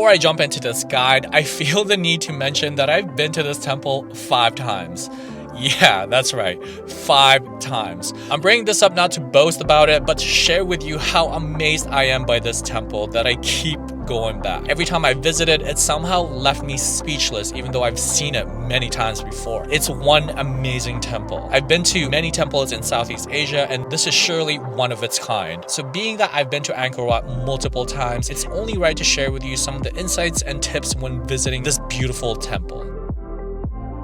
Before I jump into this guide, I feel the need to mention that I've been to this temple 5 times. Yeah, that's right, 5 times. I'm bringing this up not to boast about it, but to share with you how amazed I am by this temple that I keep going back. Every time I visit it, it somehow left me speechless, even though I've seen it many times before. It's one amazing temple. I've been to many temples in Southeast Asia, and this is surely one of its kind. So being that I've been to Angkor Wat multiple times, it's only right to share with you some of the insights and tips when visiting this beautiful temple.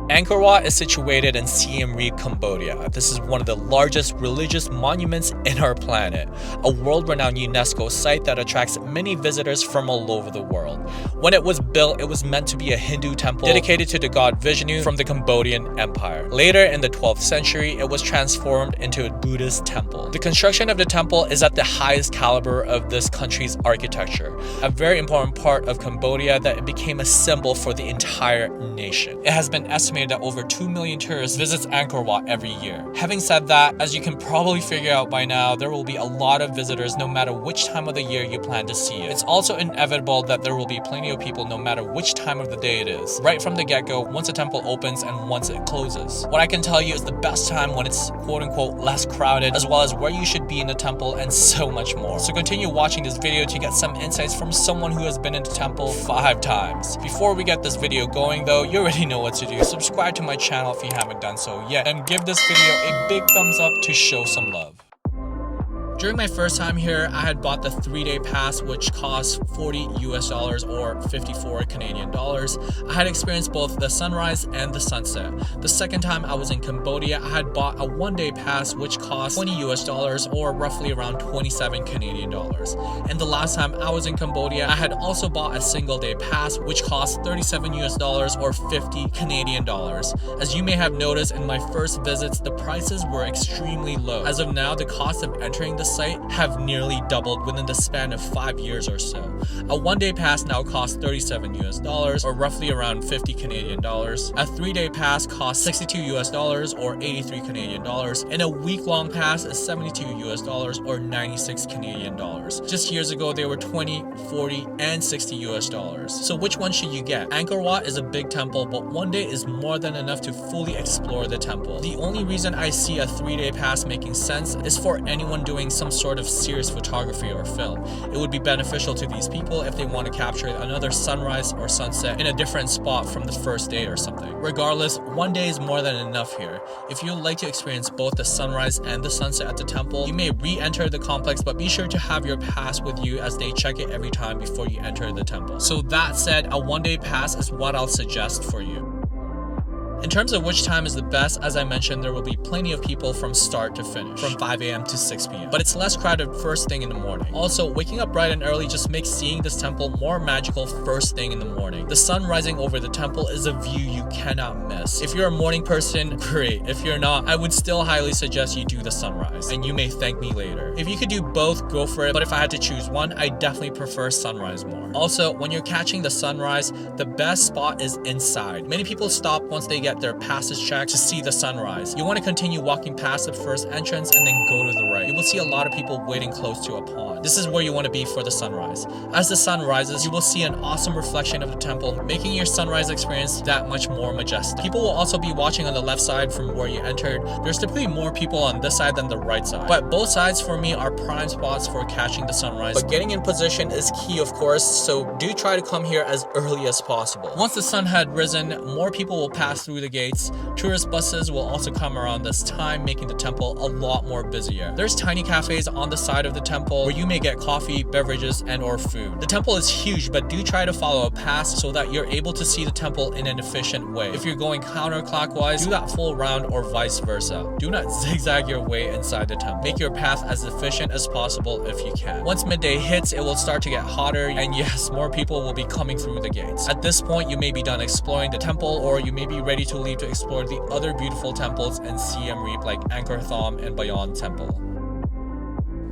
Angkor Wat is situated in Siem Reap, Cambodia. This is one of the largest religious monuments in our planet, a world-renowned UNESCO site that attracts many visitors from all over the world. When it was built, it was meant to be a Hindu temple dedicated to the god Vishnu from the Cambodian Empire. Later in the 12th century, it was transformed into a Buddhist temple. The construction of the temple is at the highest caliber of this country's architecture, a very important part of Cambodia that it became a symbol for the entire nation. It has been estimated that over 2 million tourists visits Angkor Wat every year. Having said that, as you can probably figure out by now, there will be a lot of visitors no matter which time of the year you plan to see it. It's also inevitable that there will be plenty of people no matter which time of the day it is, right from the get-go, once the temple opens and once it closes. What I can tell you is the best time when it's quote-unquote less crowded, as well as where you should be in the temple and so much more. So continue watching this video to get some insights from someone who has been in the temple 5 times. Before we get this video going though, you already know what to do. Subscribe to my channel if you haven't done so yet, and give this video a big thumbs up to show some love. During my first time here, I had bought the 3-day pass, which cost $40 US or 54 Canadian dollars. I had experienced both the sunrise and the sunset. The second time I was in Cambodia, I had bought a 1-day pass, which cost $20 US or roughly around 27 Canadian dollars. And the last time I was in Cambodia, I had also bought a single-day pass, which cost $37 US or 50 Canadian dollars. As you may have noticed in my first visits, the prices were extremely low. As of now, the cost of entering the site have nearly doubled within the span of 5 years or so. A 1-day pass now costs $37 US or roughly around 50 Canadian dollars. A 3-day pass costs $62 US or 83 Canadian dollars, and a week-long pass is $72 US or 96 Canadian dollars. Just years ago, they were 20, 40, and 60 US dollars. So which one should you get? Angkor Wat is a big temple, but 1 day is more than enough to fully explore the temple. The only reason I see a 3-day pass making sense is for anyone doing some sort of serious photography or film. It would be beneficial to these people if they want to capture another sunrise or sunset in a different spot from the first day or something. Regardless, 1 day is more than enough here. If you would like to experience both the sunrise and the sunset at the temple, you may re-enter the complex, but be sure to have your pass with you as they check it every time before you enter the temple. So that said, a 1-day pass is what I'll suggest for you. In terms of which time is the best, as I mentioned, there will be plenty of people from start to finish, from 5 AM to 6 PM. But it's less crowded first thing in the morning. Also, waking up bright and early just makes seeing this temple more magical first thing in the morning. The sun rising over the temple is a view you cannot miss. If you're a morning person, great. If you're not, I would still highly suggest you do the sunrise, and you may thank me later. If you could do both, go for it, but if I had to choose one, I definitely prefer sunrise more. Also, when you're catching the sunrise, the best spot is inside. Many people stop once they get their passes checked to see the sunrise. You want to continue walking past the first entrance and then go to the right. You will see a lot of people waiting close to a pond. This is where you want to be for the sunrise. As the sun rises, you will see an awesome reflection of the temple, making your sunrise experience that much more majestic. People will also be watching on the left side from where you entered. There's typically more people on this side than the right side, but both sides for me are prime spots for catching the sunrise. But getting in position is key, of course, so do try to come here as early as possible. Once the sun had risen, more people will pass through the gates. Tourist buses will also come around this time, making the temple a lot more busier. There's tiny cafes on the side of the temple where you may get coffee, beverages, and or food. The temple is huge, but do try to follow a path so that you're able to see the temple in an efficient way. If you're going counterclockwise, do that full round or vice versa. Do not zigzag your way inside the temple. Make your path as efficient as possible if you can. Once midday hits, it will start to get hotter, and yes, more people will be coming through the gates. At this point, you may be done exploring the temple, or you may be ready to leave to explore the other beautiful temples in Siem Reap like Angkor Thom and Bayon Temple.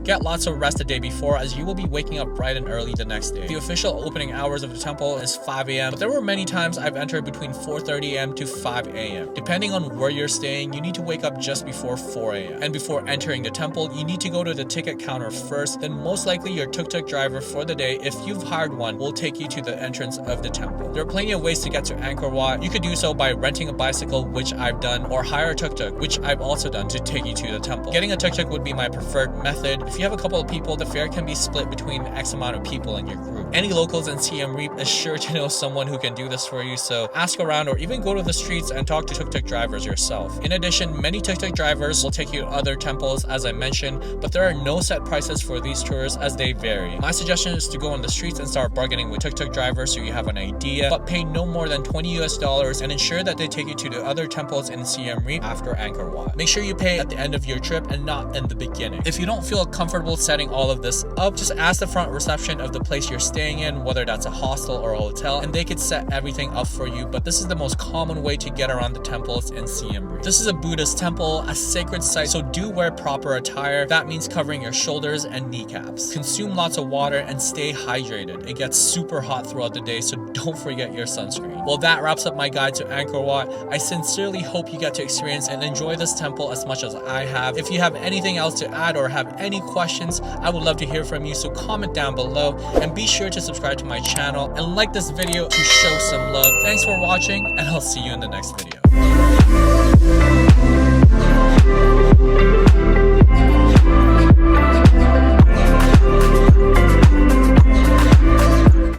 Get lots of rest the day before, as you will be waking up bright and early the next day. The official opening hours of the temple is 5 a.m., but there were many times I've entered between 4:30 a.m. to 5 a.m. Depending on where you're staying, you need to wake up just before 4 a.m. And before entering the temple, you need to go to the ticket counter first. Then most likely your tuk-tuk driver for the day, if you've hired one, will take you to the entrance of the temple. There are plenty of ways to get to Angkor Wat. You could do so by renting a bicycle, which I've done, or hire a tuk-tuk, which I've also done, to take you to the temple. Getting a tuk-tuk would be my preferred method. If you have a couple of people, the fare can be split between X amount of people in your group. Any locals in Siem Reap is sure to know someone who can do this for you, so ask around or even go to the streets and talk to tuk-tuk drivers yourself. In addition, many tuk-tuk drivers will take you to other temples, as I mentioned, but there are no set prices for these tours as they vary. My suggestion is to go on the streets and start bargaining with tuk-tuk drivers so you have an idea, but pay no more than $20 and ensure that they take you to the other temples in Siem Reap after Angkor Wat. Make sure you pay at the end of your trip and not in the beginning. If you don't feel comfortable setting all of this up, just ask the front reception of the place you're staying in, whether that's a hostel or a hotel, and they could set everything up for you, but this is the most common way to get around the temples in Siem Reap. This is a Buddhist temple, a sacred site, so do wear proper attire. That means covering your shoulders and kneecaps. Consume lots of water and stay hydrated. It gets super hot throughout the day, so don't forget your sunscreen. Well, that wraps up my guide to Angkor Wat. I sincerely hope you get to experience and enjoy this temple as much as I have. If you have anything else to add or have any questions, I would love to hear from you, so comment down below and be sure to subscribe to my channel and like this video to show some love. Thanks for watching, and I'll see you in the next video.